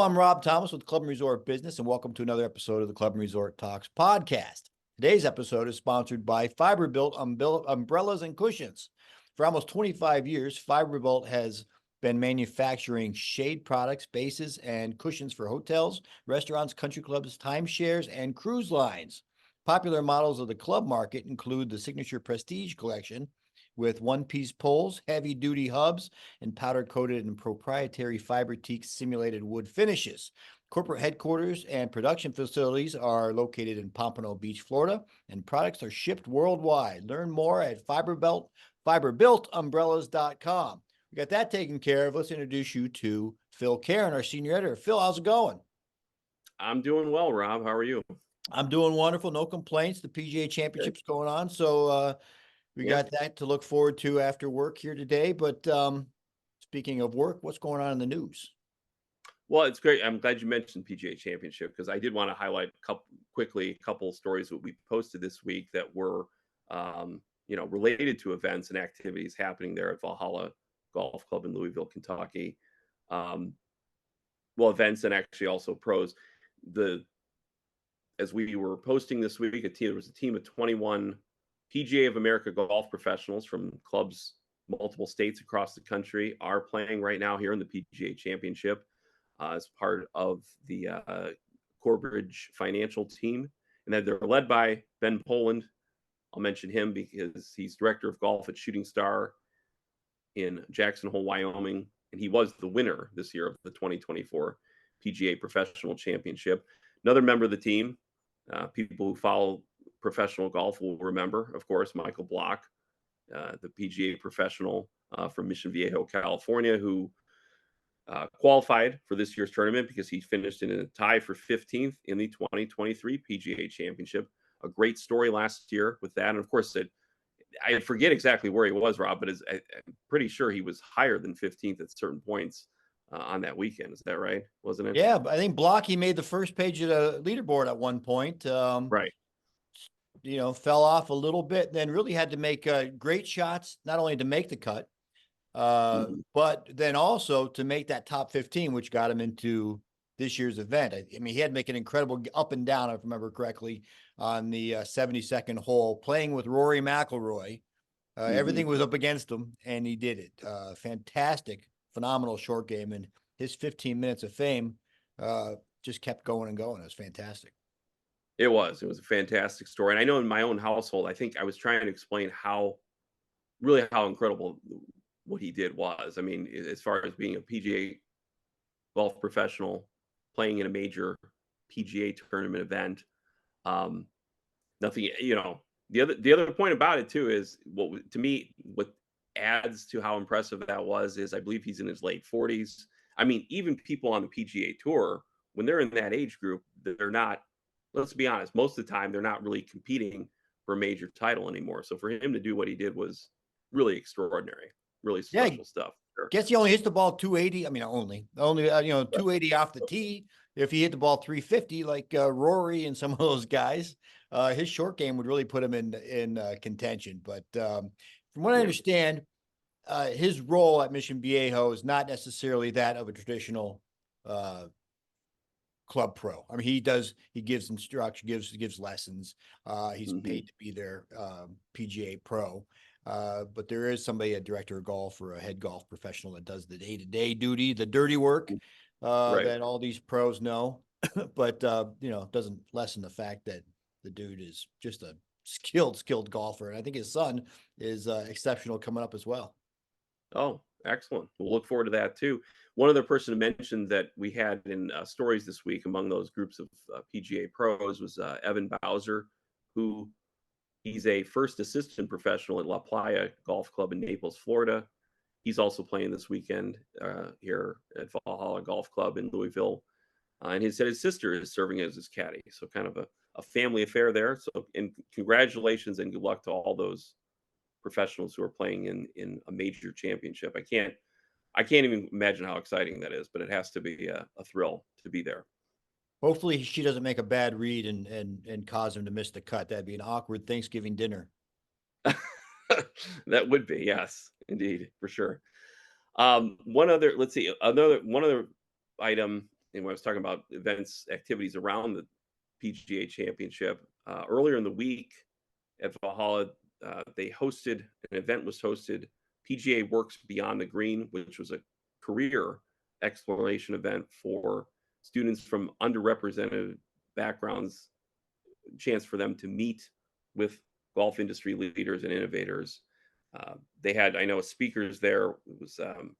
Hello, I'm Rob Thomas with Club and Resort Business, and welcome to another episode of the Club and Resort Talks podcast. Today's episode is sponsored by Fiberbuilt Umbrellas and Cushions. For almost 25 years, Fiberbuilt has been manufacturing shade products, bases, and cushions for hotels, restaurants, country clubs, timeshares, and cruise lines. Popular models of the club market include the Signature Prestige Collection, with one-piece poles, heavy-duty hubs, and powder-coated and proprietary fiber teak simulated wood finishes. Corporate headquarters and production facilities are located in Pompano Beach, Florida, and products are shipped worldwide. Learn more at fiberbuiltumbrellas.com. We got that taken care of. Let's introduce you to Phil Keren, our senior editor. Phil, how's it going? I'm doing well, Rob. How are you? I'm doing wonderful. No complaints. The PGA Championship's going on, so we got that to look forward to after work here today. But speaking of work, what's going on in the news? Well, it's great. I'm glad you mentioned PGA Championship because I did want to highlight a couple of stories that we posted this week that were, related to events and activities happening there at Valhalla Golf Club in Louisville, Kentucky. Events and actually also pros. As we were posting this week, there was a team of 21 PGA of America Golf Professionals from clubs multiple states across the country are playing right now here in the PGA Championship as part of the Corebridge Financial Team. And then they're led by Ben Polland. I'll mention him because he's director of golf at Shooting Star in Jackson Hole, Wyoming. And he was the winner this year of the 2024 PGA Professional Championship. Another member of the team, people who follow professional golf will remember, of course, Michael Block, the PGA professional from Mission Viejo, California, who qualified for this year's tournament because he finished in a tie for 15th in the 2023 PGA Championship. A great story last year with that. And of course, I forget exactly where he was, Rob, but I'm pretty sure he was higher than 15th at certain points on that weekend. Is that right? Wasn't it? Yeah, I think Block, he made the first page of the leaderboard at one point. Right. Fell off a little bit, then really had to make great shots, not only to make the cut, but then also to make that top 15, which got him into this year's event. I mean, he had to make an incredible up and down, if I remember correctly, on the 72nd hole, playing with Rory McIlroy. Everything was up against him, and he did it. Fantastic, phenomenal short game, and his 15 minutes of fame just kept going and going. It was fantastic. It was a fantastic story. And I know in my own household, I think I was trying to explain how incredible what he did was. I mean, as far as being a PGA golf professional, playing in a major PGA tournament event, nothing, the other point about it too is what adds to how impressive that was is I believe he's in his late 40s. I mean, even people on the PGA Tour, when they're in that age group, they're not, let's be honest, most of the time they're not really competing for a major title anymore. So for him to do what he did was really extraordinary, really special stuff. Sure. Guess he only hits the ball 280. I mean, only 280 off the tee. If he hit the ball 350 like Rory and some of those guys, his short game would really put him in contention. But from what I understand, his role at Mission Viejo is not necessarily that of a traditional club pro. I mean, he gives instruction, gives lessons. He's paid to be their PGA pro. But there is somebody, a director of golf or a head golf professional, that does the day-to-day duty, the dirty work that all these pros know. But doesn't lessen the fact that the dude is just a skilled golfer. And I think his son is exceptional coming up as well. Oh, excellent. We'll look forward to that too. One other person to mention that we had in stories this week among those groups of PGA pros was Evan Bowser, who he's a first assistant professional at La Playa Golf Club in Naples, Florida. He's also playing this weekend here at Valhalla Golf Club in Louisville. And he said his sister is serving as his caddy. So kind of a family affair there. So and congratulations and good luck to all those professionals who are playing in a major championship. I can't even imagine how exciting that is, but it has to be a thrill to be there. Hopefully she doesn't make a bad read and cause him to miss the cut. That'd be an awkward Thanksgiving dinner. That would be, yes, indeed, for sure. One other item and when I was talking about events, activities around the PGA Championship, earlier in the week at Valhalla, an event was hosted, PGA Works Beyond the Green, which was a career exploration event for students from underrepresented backgrounds, chance for them to meet with golf industry leaders and innovators. They had, I know, speakers there. It was the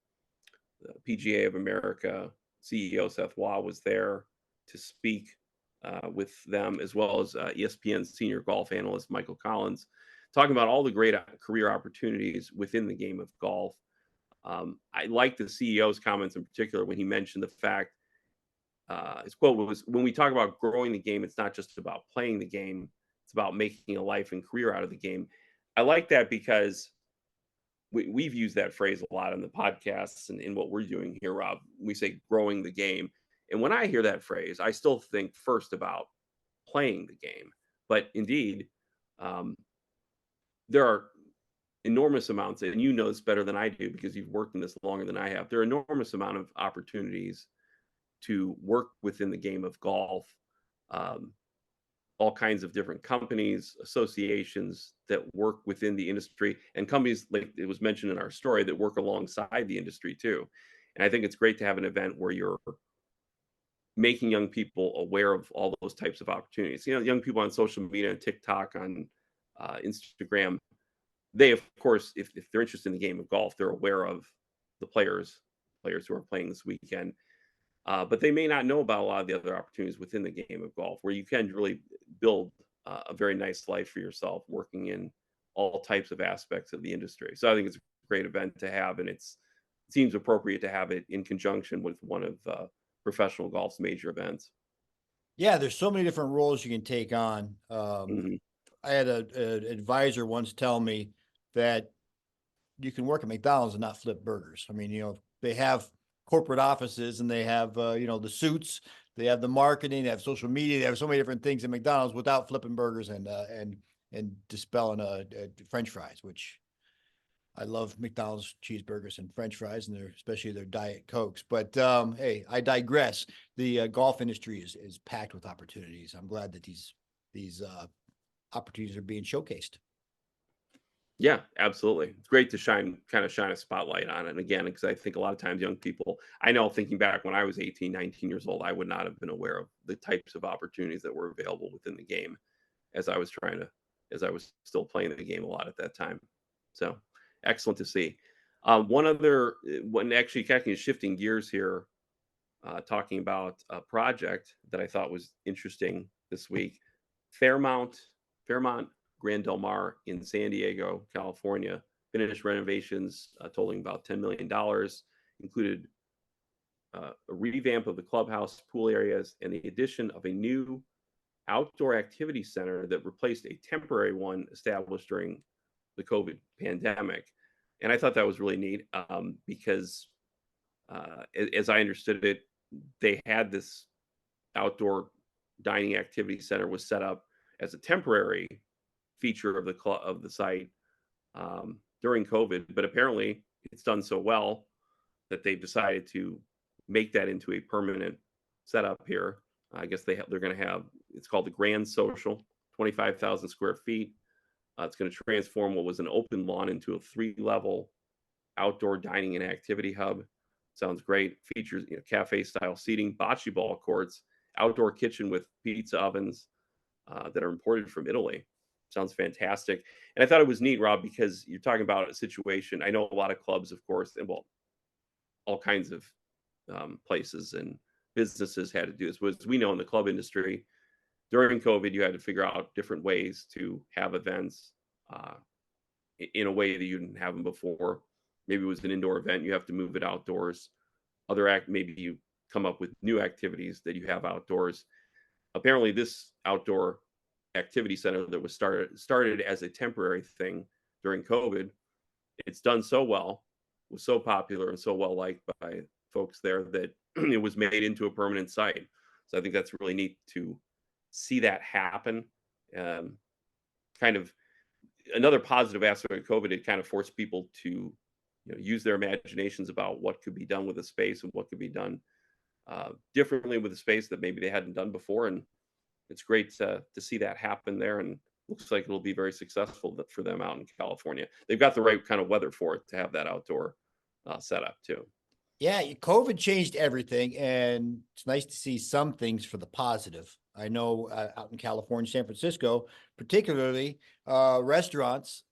PGA of America CEO Seth Waugh was there to speak with them, as well as ESPN senior golf analyst Michael Collins, talking about all the great career opportunities within the game of golf. I like the CEO's comments in particular when he mentioned the fact, his quote was, "When we talk about growing the game, it's not just about playing the game, it's about making a life and career out of the game." I like that because we've used that phrase a lot in the podcasts and in what we're doing here, Rob. We say growing the game. And when I hear that phrase, I still think first about playing the game. But indeed, um, there are enormous amounts, and you know this better than I do because you've worked in this longer than I have. There are enormous amount of opportunities to work within the game of golf. Um, all kinds of different companies, associations that work within the industry, and companies, like it was mentioned in our story, that work alongside the industry too. And I think it's great to have an event where you're making young people aware of all those types of opportunities. You know, young people on social media, on TikTok, on Instagram, they, of course, if they're interested in the game of golf, they're aware of the players who are playing this weekend. But they may not know about a lot of the other opportunities within the game of golf, where you can really build a very nice life for yourself, working in all types of aspects of the industry. So I think it's a great event to have, and it seems appropriate to have it in conjunction with one of professional golf's major events. Yeah, there's so many different roles you can take on. Mhm. I had an advisor once tell me that you can work at McDonald's and not flip burgers. I mean, they have corporate offices and they have, the suits, they have the marketing, they have social media, they have so many different things at McDonald's without flipping burgers and dispelling French fries, which I love McDonald's cheeseburgers and French fries, and especially their Diet Cokes. But hey, I digress. The golf industry is packed with opportunities. I'm glad that these opportunities are being showcased. Yeah, absolutely. It's great to shine a spotlight on it. And again, because I think a lot of times young people, I know thinking back when I was 18, 19 years old, I would not have been aware of the types of opportunities that were available within the game as I was as I was still playing the game a lot at that time. So excellent to see. One actually kind of shifting gears here, talking about a project that I thought was interesting this week. Fairmont Grand Del Mar in San Diego, California, finished renovations totaling about $10 million, included a revamp of the clubhouse, pool areas, and the addition of a new outdoor activity center that replaced a temporary one established during the COVID pandemic. And I thought that was really neat because, as I understood it, they had this outdoor dining activity center was set up as a temporary feature of the site during COVID, but apparently it's done so well that they've decided to make that into a permanent setup here. I guess they're going to have, it's called the Grand Social, 25,000 square feet. It's going to transform what was an open lawn into a 3-level outdoor dining and activity hub. Sounds great. Features cafe style seating, bocce ball courts, outdoor kitchen with pizza ovens that are imported from Italy. Sounds fantastic. And I thought it was neat, Rob, because you're talking about a situation. I know a lot of clubs, of course, and well, all kinds of places and businesses had to do this. As we know in the club industry, during COVID, you had to figure out different ways to have events uh, in a way that you didn't have them before. Maybe it was an indoor event, you have to move it outdoors. Maybe you come up with new activities that you have outdoors. Apparently, this outdoor activity center that was started as a temporary thing during COVID, it's done so well, was so popular and so well liked by folks there that it was made into a permanent site. So I think that's really neat to see that happen. Kind of another positive aspect of COVID, it kind of forced people to use their imaginations about what could be done with a space and what could be done differently with the space that maybe they hadn't done before. And it's great to see that happen there. And looks like it'll be very successful for them out in California. They've got the right kind of weather for it to have that outdoor setup too. Yeah, COVID changed everything, and it's nice to see some things for the positive. I know out in California, San Francisco, particularly, restaurants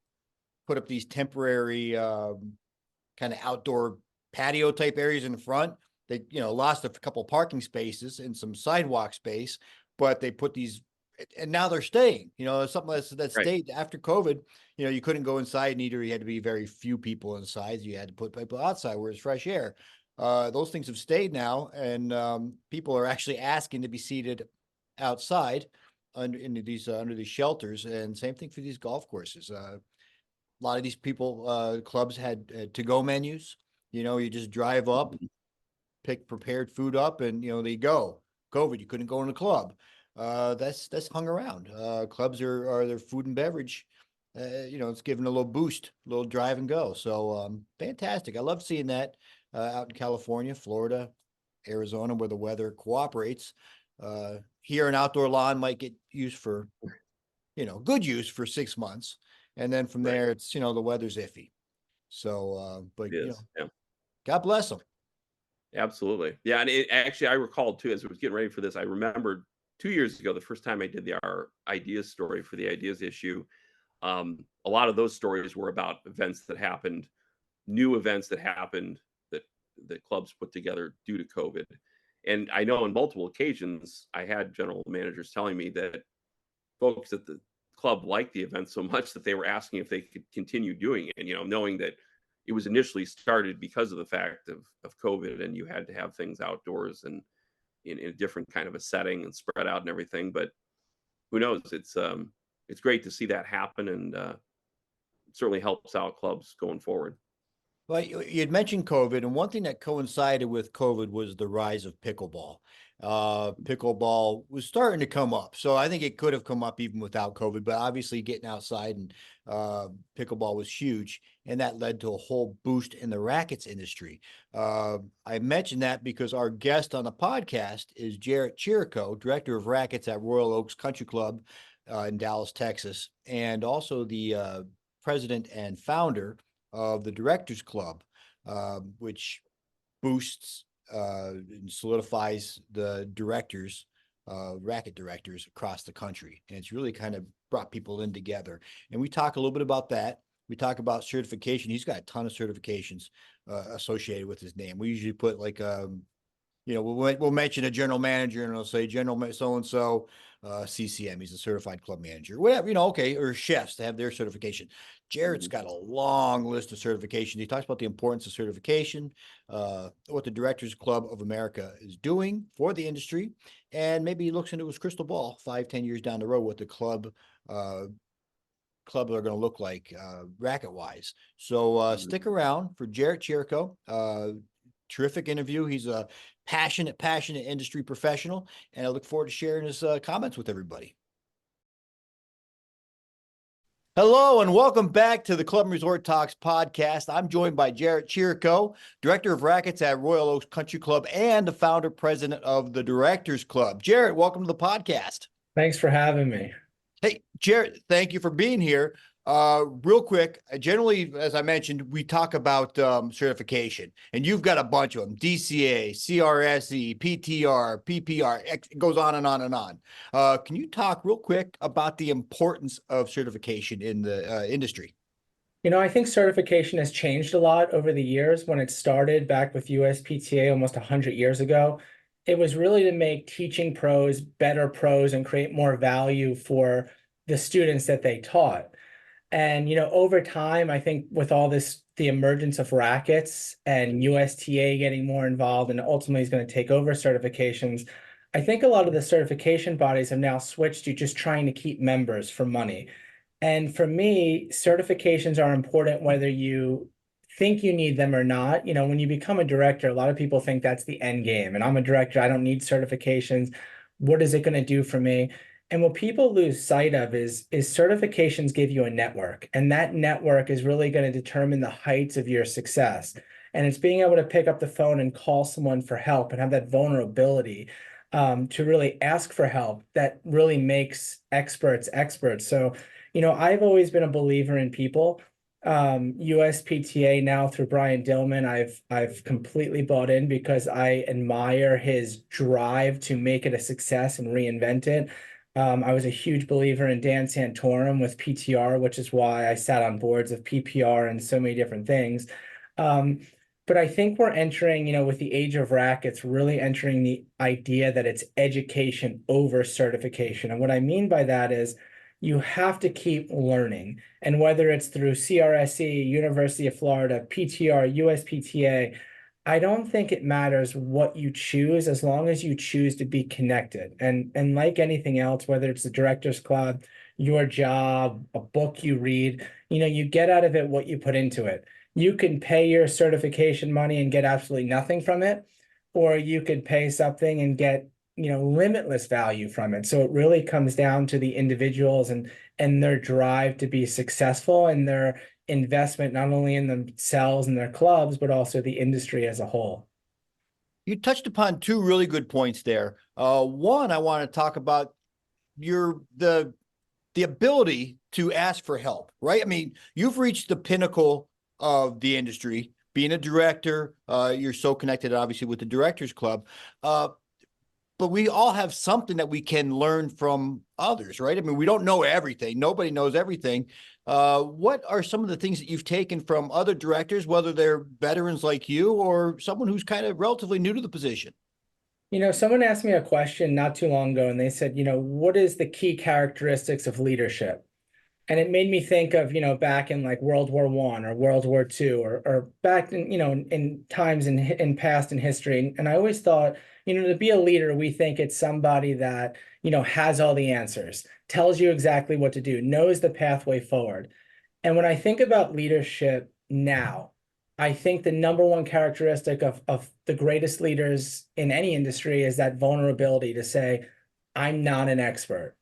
put up these temporary kind of outdoor patio type areas in the front. They, lost a couple parking spaces and some sidewalk space, but they put these, and now they're staying. Something that Right. stayed after COVID. You couldn't go inside, and either you had to be very few people inside, you had to put people outside where it's fresh air. Those things have stayed now, and people are actually asking to be seated outside under these shelters. And same thing for these golf courses. A lot of these clubs had to-go menus. You just drive up, pick prepared food up, and they go. COVID, you couldn't go in the club. That's hung around. Clubs are their food and beverage. It's given a little boost, a little drive and go. So fantastic. I love seeing that out in California, Florida, Arizona, where the weather cooperates. Here, an outdoor lawn might get used for, good use for 6 months. And then from there, it's, the weather's iffy. So, but, It is. Yeah. God bless them. Absolutely. Yeah. And actually, I recalled too, as I was getting ready for this, I remembered 2 years ago, the first time I did our ideas story for the ideas issue. A lot of those stories were about events that happened, new events that happened that clubs put together due to COVID. And I know on multiple occasions, I had general managers telling me that folks at the club liked the event so much that they were asking if they could continue doing it, knowing that it was initially started because of the fact of COVID, and you had to have things outdoors and in a different kind of a setting and spread out and everything. But who knows? It's great to see that happen, and it certainly helps out clubs going forward. Well, you had mentioned COVID, and one thing that coincided with COVID was the rise of pickleball. Pickleball was starting to come up, so I think it could have come up even without COVID. But obviously, getting outside and pickleball was huge, and that led to a whole boost in the rackets industry. I mentioned that because our guest on the podcast is Jarrett Chirico, director of rackets at Royal Oaks Country Club in Dallas, Texas, and also the president and founder of the Directors Club, which boosts and solidifies the directors, racket directors across the country. And it's really kind of brought people in together. And we talk a little bit about that. We talk about certification. He's got a ton of certifications associated with his name. We usually put like, we'll mention a general manager, and it'll say general so-and-so, CCM, he's a certified club manager, whatever, okay, or chefs to have their certification. Jarrett's got a long list of certifications. He talks about the importance of certification, what the Directors Club of America is doing for the industry, and maybe he looks into his crystal ball 5-10 years down the road, what the clubs are going to look like racket wise. So stick around for Jarrett Chirico. Terrific interview. He's a passionate industry professional, and I look forward to sharing his comments with everybody. Hello, and welcome back to the Club and Resort Talks podcast. I'm joined by Jarrett Chirico, director of rackets at Royal Oaks Country Club and the founder president of the Directors Club. Jarrett, welcome to the podcast. Thanks for having me. Hey, Jarrett, thank you for being here. Real quick, generally, as I mentioned, we talk about certification, and you've got a bunch of them: DCA, CRSE, PTR, PPR. It goes on and on and on. Can you talk real quick about the importance of certification in the industry? I think certification has changed a lot over the years. When it started back with USPTA almost 100 years ago, it was really to make teaching pros better pros and create more value for the students that they taught. And, over time, I think with all this, the emergence of rackets and USTA getting more involved and ultimately is going to take over certifications, I think a lot of the certification bodies have now switched to just trying to keep members for money. And for me, certifications are important whether you think you need them or not. When you become a director, a lot of people think that's the end game. And I'm a director, I don't need certifications. What is it going to do for me? And what people lose sight of is certifications give you a network, and that network is really going to determine the heights of your success. And it's being able to pick up the phone and call someone for help and have that vulnerability to really ask for help that really makes experts experts. So, I've always been a believer in people. USPTA now through Brian Dillman, I've completely bought in because I admire his drive to make it a success and reinvent it. I was a huge believer in Dan Santorum with PTR, which is why I sat on boards of PPR and so many different things. But I think we're entering, with the age of rackets, really entering the idea that it's education over certification. And what I mean by that is you have to keep learning. And whether it's through CRSE, University of Florida, PTR, USPTA, I don't think it matters what you choose as long as you choose to be connected. And like anything else, whether it's the Directors Club, your job, a book you read, you get out of it what you put into it. You can pay your certification money and get absolutely nothing from it, or you could pay something and get, limitless value from it. So it really comes down to the individuals and their drive to be successful and their investment, not only in themselves and their clubs, but also the industry as a whole. You touched upon two really good points there. One, I want to talk about the ability to ask for help, right? I mean, you've reached the pinnacle of the industry, being a director. You're so connected, obviously, with the Directors Club. But we all have something that we can learn from others, right? I mean, we don't know everything. Nobody knows everything. What are some of the things that you've taken from other directors, whether they're veterans like you or someone who's kind of relatively new to the position? Someone asked me a question not too long ago, and they said, what is the key characteristics of leadership? And it made me think of, back in like World War I or World War II or back in, in times in past in history. And I always thought, to be a leader, we think it's somebody that, has all the answers, tells you exactly what to do, knows the pathway forward. And when I think about leadership now, I think the number one characteristic of the greatest leaders in any industry is that vulnerability to say, I'm not an expert.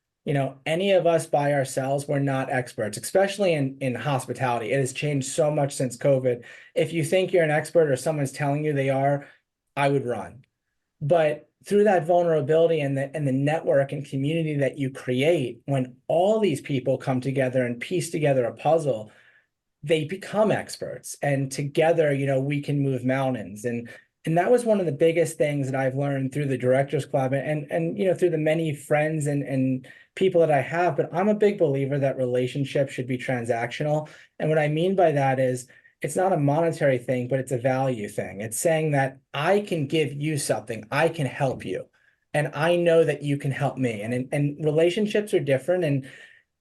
Any of us by ourselves, we're not experts, especially in hospitality. It has changed so much since COVID. If you think you're an expert or someone's telling you they are, I would run. But through that vulnerability and the network and community that you create, when all these people come together and piece together a puzzle, they become experts. And together, we can move mountains. And that was one of the biggest things that I've learned through the Directors Club and through the many friends and people that I have. But I'm a big believer that relationships should be transactional. And what I mean by that is it's not a monetary thing, but it's a value thing. It's saying that I can give you something, I can help you, and I know that you can help me. And relationships are different. And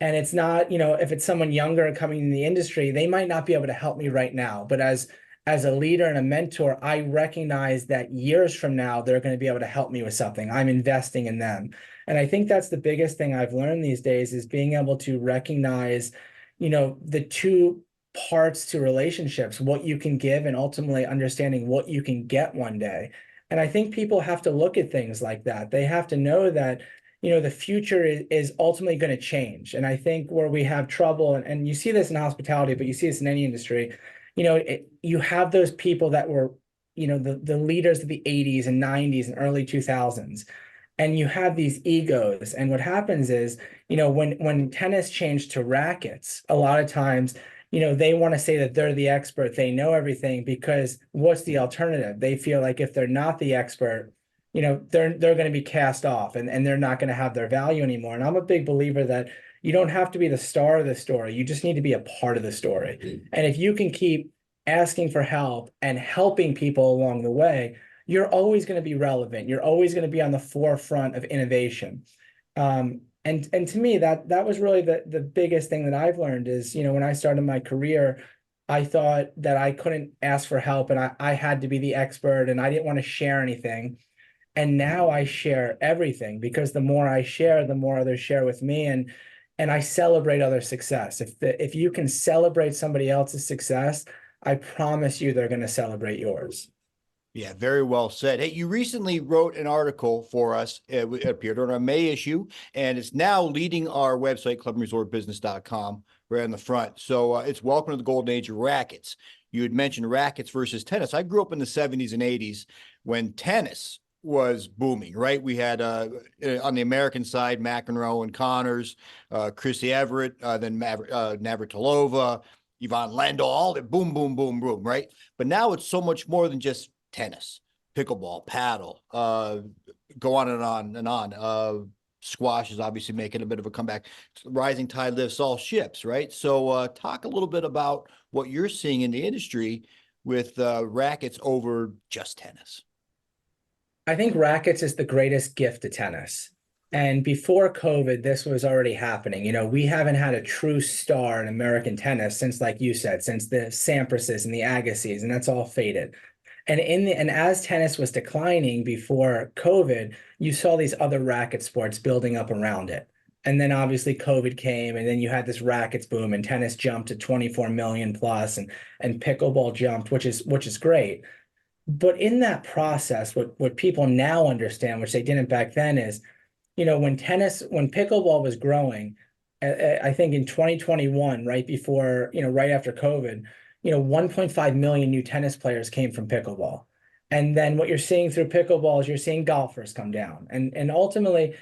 it's not, if it's someone younger coming in the industry, they might not be able to help me right now. But as a leader and a mentor, I recognize that years from now, they're going to be able to help me with something. I'm investing in them. And I think that's the biggest thing I've learned these days is being able to recognize, the two parts to relationships, what you can give and ultimately understanding what you can get one day. And I think people have to look at things like that. They have to know that, the future is ultimately going to change. And I think where we have trouble, and you see this in hospitality, but you see this in any industry, you have those people that were, the leaders of the 80s and 90s and early 2000s. And you have these egos. And what happens is, when tennis changed to rackets, a lot of times, they want to say that they're the expert, they know everything, because what's the alternative? They feel like if they're not the expert, they're going to be cast off and they're not going to have their value anymore. And I'm a big believer that you don't have to be the star of the story. You just need to be a part of the story. And if you can keep asking for help and helping people along the way, you're always going to be relevant. You're always going to be on the forefront of innovation. And to me, that was really the biggest thing that I've learned is, when I started my career, I thought that I couldn't ask for help and I had to be the expert and I didn't want to share anything. And now I share everything because the more I share, the more others share with me. And I celebrate other success. If you can celebrate somebody else's success, I promise you they're going to celebrate yours. Yeah, very well said. Hey, you recently wrote an article for us. It appeared on our May issue, and it's now leading our website, clubandresortbusiness.com, right on the front. So it's Welcome to the Golden Age of Rackets. You had mentioned rackets versus tennis. I grew up in the 70s and 80s when tennis was booming, right? We had on the American side, McEnroe and Connors, Chrissy Everett, then Navratilova, Yvonne Lendl, all that boom, boom, boom, boom, right? But now it's so much more than just tennis, pickleball, paddle, go on and on and on. Squash is obviously making a bit of a comeback. Rising tide lifts all ships, right? So talk a little bit about what you're seeing in the industry with rackets over just tennis. I think rackets is the greatest gift to tennis. And before COVID, this was already happening. You know, we haven't had a true star in American tennis since, like you said, since the Samprases and the Agassiz, and that's all faded. And as tennis was declining before COVID, you saw these other racket sports building up around it. And then obviously COVID came, and then you had this rackets boom, and tennis jumped to 24 million plus, and pickleball jumped, which is great. But in that process, what people now understand, which they didn't back then, is, you know, when pickleball was growing, I think in 2021, right before, you know, right after COVID, you know, 1.5 million new tennis players came from pickleball. And then what you're seeing through pickleball is you're seeing golfers come down. And ultimately,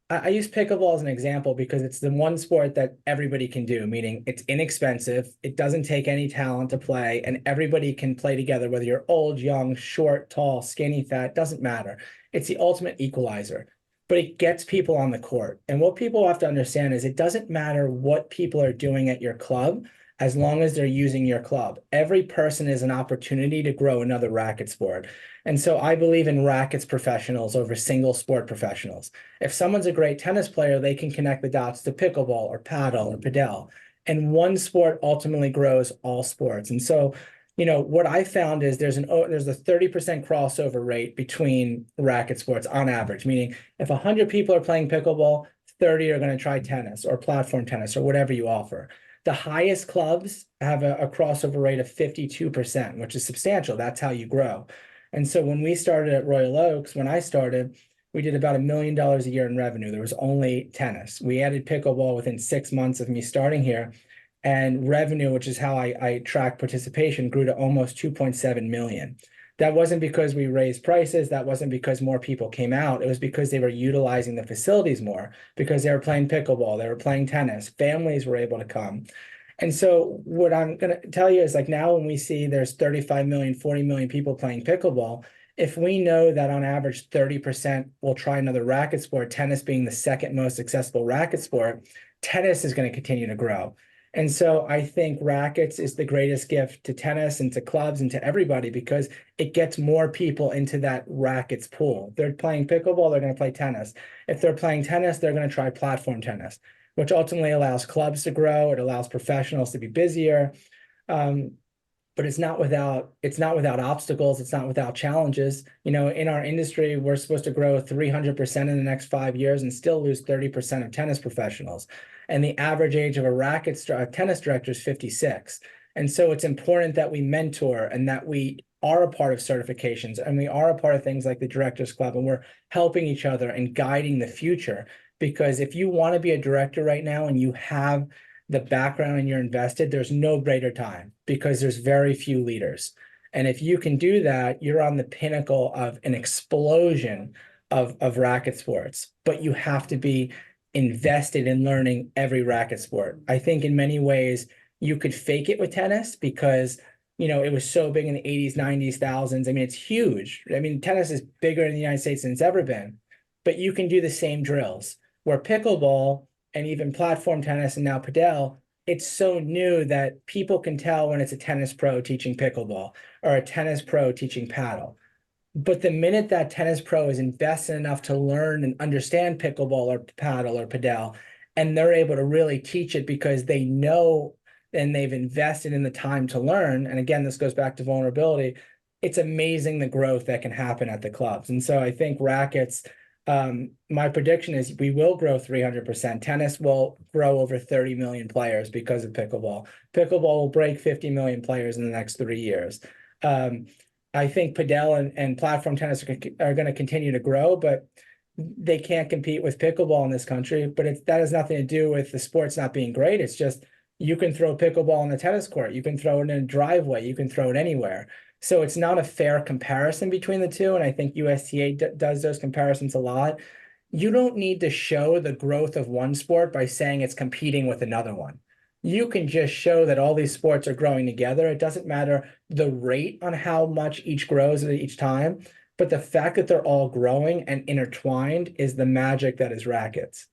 I use pickleball as an example because it's the one sport that everybody can do, meaning it's inexpensive, it doesn't take any talent to play, and everybody can play together, whether you're old, young, short, tall, skinny, fat, doesn't matter. It's the ultimate equalizer, but it gets people on the court. And what people have to understand is it doesn't matter what people are doing at your club, as long as they're using your club. Every person is an opportunity to grow another racket sport. And so I believe in rackets professionals over single sport professionals. If someone's a great tennis player, they can connect the dots to pickleball or paddle or padel. And one sport ultimately grows all sports. And so, you know, what I found is there's a 30% crossover rate between racket sports on average, meaning if 100 people are playing pickleball, 30 are going to try tennis or platform tennis or whatever you offer. The highest clubs have a crossover rate of 52%, which is substantial. That's how you grow. And so when we started at Royal Oaks, when I started, we did about $1 million a year in revenue. There was only tennis. We added pickleball within 6 months of me starting here. And revenue, which is how I track participation, grew to almost 2.7 million. That wasn't because we raised prices. That wasn't because more people came out. It was because they were utilizing the facilities more, because they were playing pickleball, they were playing tennis, families were able to come. And so what I'm going to tell you is, like, now when we see there's 35 million, 40 million people playing pickleball, if we know that on average 30% will try another racket sport, tennis being the second most accessible racket sport, tennis is going to continue to grow. And so I think rackets is the greatest gift to tennis and to clubs and to everybody, because it gets more people into that rackets pool. If they're playing pickleball, they're going to play tennis. If they're playing tennis, they're going to try platform tennis, which ultimately allows clubs to grow. It allows professionals to be busier. But it's not without obstacles. It's not without challenges. You know, in our industry, we're supposed to grow 300% in the next 5 years and still lose 30% of tennis professionals. And the average age of a tennis director is 56. And so it's important that we mentor and that we are a part of certifications and we are a part of things like the Directors Club, and we're helping each other and guiding the future. Because if you want to be a director right now and you have the background and you're invested, there's no greater time, because there's very few leaders. And if you can do that, you're on the pinnacle of an explosion of racket sports. But you have to be invested in learning every racket sport. I think in many ways you could fake it with tennis because, you know, it was so big in the 80s, 90s, thousands. I mean, it's huge. I mean, tennis is bigger in the United States than it's ever been. But you can do the same drills. Where pickleball and even platform tennis and now padel, it's so new that people can tell when it's a tennis pro teaching pickleball or a tennis pro teaching paddle. But the minute that tennis pro is invested enough to learn and understand pickleball or paddle or padel, and they're able to really teach it because they know and they've invested in the time to learn, and again, this goes back to vulnerability, it's amazing the growth that can happen at the clubs. And so I think rackets, my prediction is we will grow 300%. Tennis will grow over 30 million players because of pickleball. Pickleball will break 50 million players in the next 3 years. I think padel and platform tennis are going to continue to grow, but they can't compete with pickleball in this country. But that has nothing to do with the sports not being great. It's just You can throw pickleball on the tennis court. You can throw it in a driveway. You can throw it anywhere. So it's not a fair comparison between the two. And I think USTA does those comparisons a lot. You don't need to show the growth of one sport by saying it's competing with another one. You can just show that all these sports are growing together. It doesn't matter the rate on how much each grows at each time, but the fact that they're all growing and intertwined is the magic that is Racquets.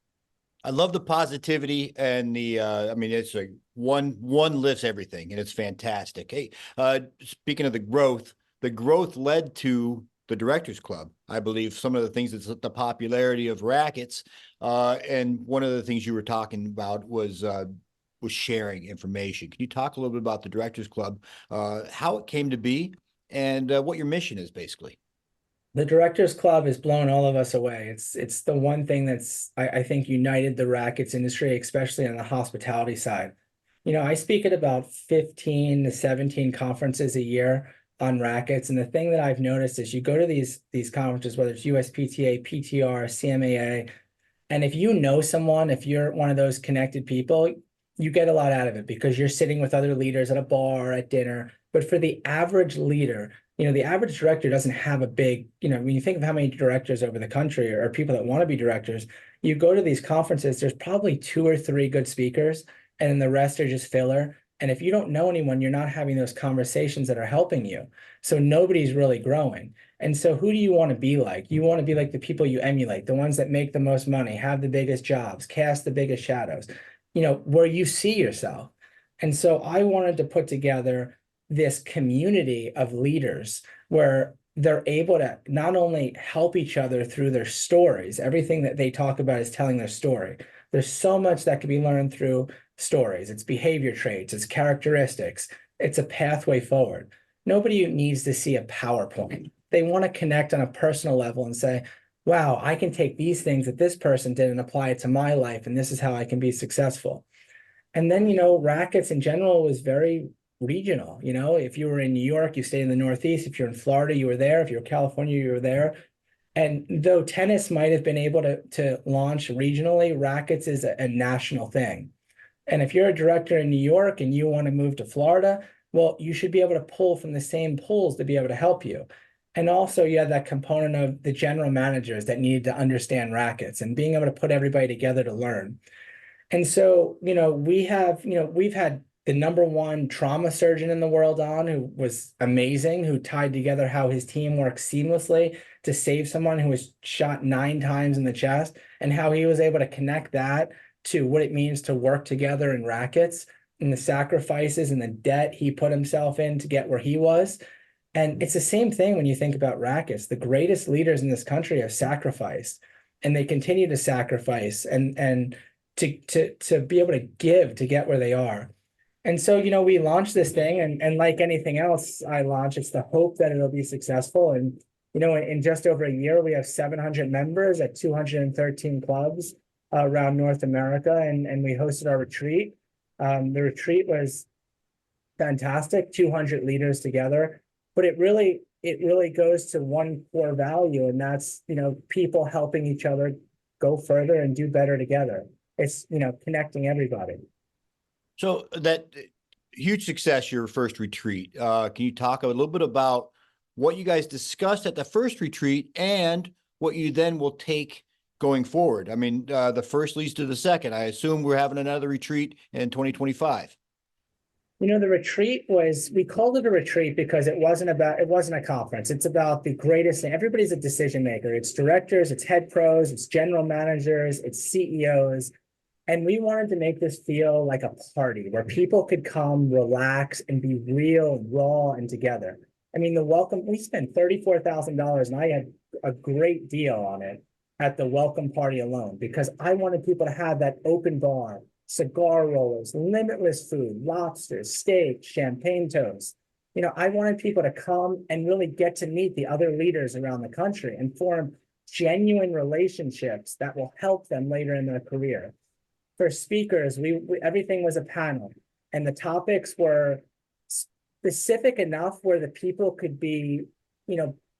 I love the positivity and I mean, it's like one lifts everything and it's fantastic. Hey, speaking of the growth led to the Directors Club. I believe some of the things that's the popularity of Racquets. And one of the things you were talking about was sharing information. Can you talk a little bit about the Directors Club, how it came to be and what your mission is basically? The Directors Club has blown all of us away. It's the one thing that's I think united the Racquets industry, especially on the hospitality side. I speak at about 15 to 17 conferences a year on Racquets, and the thing that I've noticed is you go to these conferences, whether it's USPTA, PTR, CMAA, and if you know someone, if you're one of those connected people, you get a lot out of it because you're sitting with other leaders at a bar, at dinner. But for the average leader, the average director doesn't have a big, when you think of how many directors over the country or people that want to be directors, you go to these conferences, there's probably 2 or 3 good speakers, and the rest are just filler. And if you don't know anyone, you're not having those conversations that are helping you. So nobody's really growing. And so who do you want to be like? You want to be like the people you emulate, the ones that make the most money, have the biggest jobs, cast the biggest shadows, where you see yourself. And so I wanted to put together this community of leaders where they're able to not only help each other through their stories, everything that they talk about is telling their story. There's so much that can be learned through stories. It's behavior traits, it's characteristics, it's a pathway forward. Nobody needs to see a PowerPoint. They want to connect on a personal level and say, wow, I can take these things that this person did and apply it to my life, and this is how I can be successful. And then, Racquets in general was very regional. If you were in New York, you stayed in the Northeast. If you're in Florida, you were there. If you're in California, you were there. And though tennis might have been able to launch regionally, Racquets is a national thing. And if you're a director in New York and you want to move to Florida, well, you should be able to pull from the same pools to be able to help you. And also you have that component of the general managers that need to understand Racquets and being able to put everybody together to learn. And so, we've had the #1 trauma surgeon in the world on, who was amazing, who tied together how his team works seamlessly to save someone who was shot 9 times in the chest, and how he was able to connect that to what it means to work together in Racquets and the sacrifices and the debt he put himself in to get where he was. And it's the same thing when you think about Racquets. The greatest leaders in this country have sacrificed, and they continue to sacrifice and to be able to give to get where they are. And so, we launched this thing, and like anything else I launch, it's the hope that it'll be successful. And, in just over a year, we have 700 members at 213 clubs around North America, and we hosted our retreat. The retreat was fantastic, 200 leaders together, but it really goes to one core value, and that's, people helping each other go further and do better together. It's, connecting everybody. So that huge success, your first retreat. Can you talk a little bit about what you guys discussed at the first retreat and what you then will take going forward? I mean, the first leads to the second. I assume we're having another retreat in 2025. The retreat we called it a retreat because it wasn't a conference. It's about the greatest thing. Everybody's a decision maker. It's directors, it's head pros, it's general managers, it's CEOs. And we wanted to make this feel like a party where people could come, relax, and be real, raw, and together. I mean, we spent $34,000, and I had a great deal on it at the welcome party alone, because I wanted people to have that open bar, cigar rollers, limitless food, lobsters, steak, champagne toast. I wanted people to come and really get to meet the other leaders around the country and form genuine relationships that will help them later in their career. For speakers, everything was a panel, and the topics were specific enough where the people could be,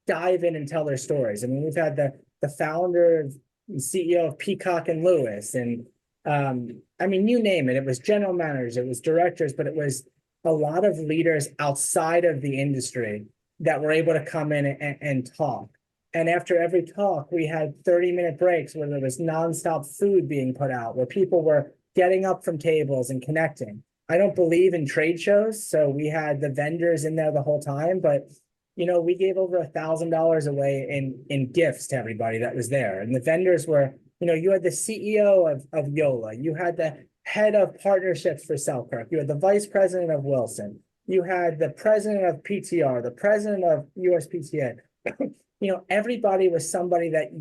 dive in and tell their stories. I mean, we've had the founder and CEO of Peacock and Lewis, and I mean, you name it. It was general managers, it was directors, but it was a lot of leaders outside of the industry that were able to come in and talk. And after every talk, we had 30-minute breaks where there was nonstop food being put out, where people were getting up from tables and connecting. I don't believe in trade shows, so we had the vendors in there the whole time, but we gave over $1,000 away in gifts to everybody that was there. And the vendors were, you had the CEO of Yola, you had the head of partnerships for Selkirk, you had the vice president of Wilson, you had the president of PTR, the president of USPTA. Everybody was somebody that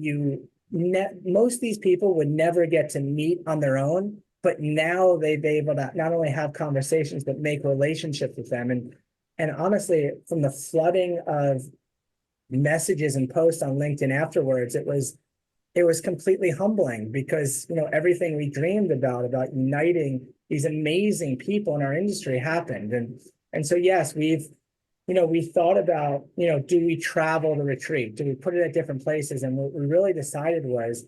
most of these people would never get to meet on their own, but now they've been able to not only have conversations, but make relationships with them. And honestly, from the flooding of messages and posts on LinkedIn afterwards, it was completely humbling because, everything we dreamed about uniting these amazing people in our industry happened. And so, yes, we thought about, do we travel to retreat? Do we put it at different places? And what we really decided was,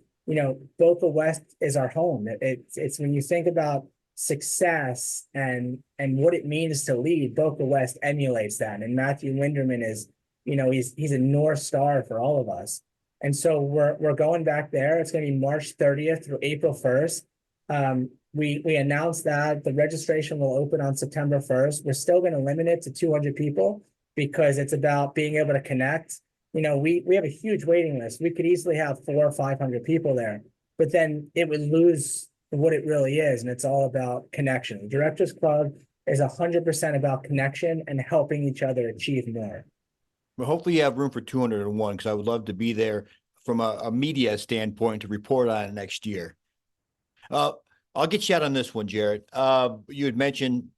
Boca West is our home. It's when you think about success and what it means to lead, Boca West emulates that. And Matthew Winderman is, he's a North Star for all of us. And so we're going back there. It's going to be March 30th through April 1st. We announced that the registration will open on September 1st. We're still going to limit it to 200 people because it's about being able to connect. We have a huge waiting list. We could easily have 400 or 500 people there, but then it would lose what it really is. And it's all about connection. The Directors Club is 100% about connection and helping each other achieve more. Well, hopefully you have room for 201 because I would love to be there from a media standpoint to report on it next year. I'll get you out on this one, Jarrett. You had mentioned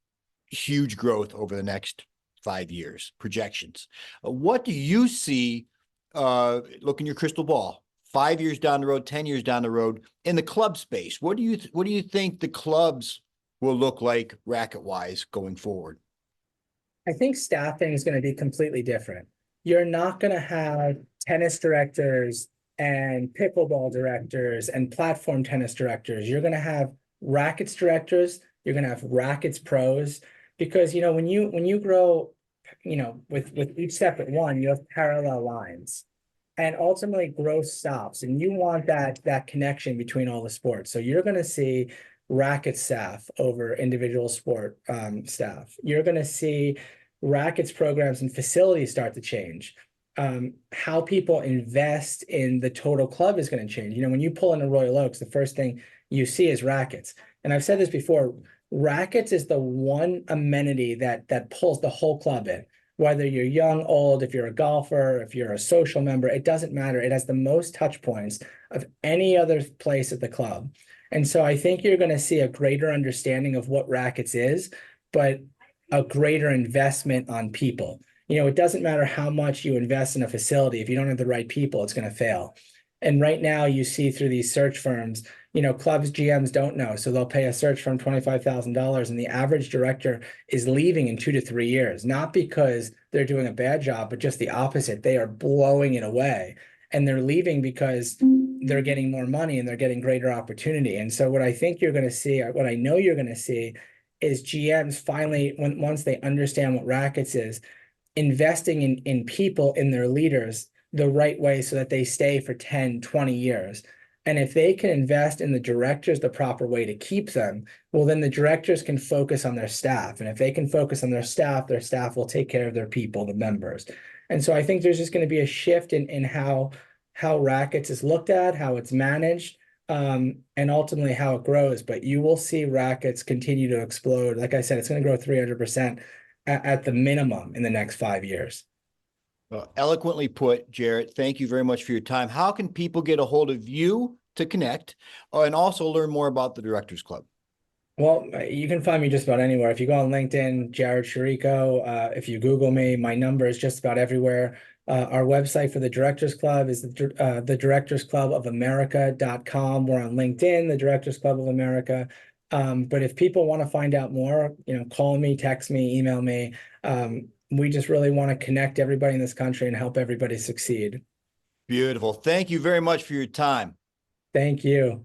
huge growth over the next 5 years, projections. What do you see, look in your crystal ball, 5 years down the road, 10 years down the road in the club space? What do you think the clubs will look like racket-wise going forward? I think staffing is going to be completely different. You're not going to have tennis directors and pickleball directors and platform tennis directors. You're going to have rackets directors. You're going to have rackets pros, because when you grow, with each separate one, you have parallel lines, and ultimately growth stops, and you want that connection between all the sports. So you're going to see racket staff over individual sport staff. You're going to see rackets programs and facilities start to change. How people invest in the total club is going to change. When you pull into Royal Oaks, the first thing you see is rackets. And I've said this before, rackets is the one amenity that pulls the whole club in. Whether you're young, old, if you're a golfer, if you're a social member, it doesn't matter. It has the most touch points of any other place at the club. And so I think you're going to see a greater understanding of what rackets is, but a greater investment on people. It doesn't matter how much you invest in a facility. If you don't have the right people, it's going to fail. And right now you see through these search firms, clubs GMs don't know. So they'll pay a search firm $25,000 and the average director is leaving in 2 to 3 years, not because they're doing a bad job, but just the opposite. They are blowing it away, and they're leaving because they're getting more money and they're getting greater opportunity. And so what I think you're going to see, what I know you're going to see, is GMs finally, once they understand what rackets is, investing in people, in their leaders, the right way so that they stay for 10, 20 years. And if they can invest in the directors the proper way to keep them, well, then the directors can focus on their staff. And if they can focus on their staff will take care of their people, the members. And so I think there's just going to be a shift in how rackets is looked at, how it's managed, and ultimately how it grows. But you will see rackets continue to explode. Like I said, it's going to grow 300% at the minimum in the next 5 years. Well, eloquently put, Jarrett. Thank you very much for your time. How can people get a hold of you to connect and also learn more about the Directors Club? Well, you can find me just about anywhere. If you go on LinkedIn, Jarrett Chirico, if you Google me, my number is just about everywhere. Our website for the Directors Club is the directorsclubofamerica.com. We're on LinkedIn, the Directors Club of America. But if people want to find out more, call me, text me, email me. We just really want to connect everybody in this country and help everybody succeed. Beautiful. Thank you very much for your time. Thank you.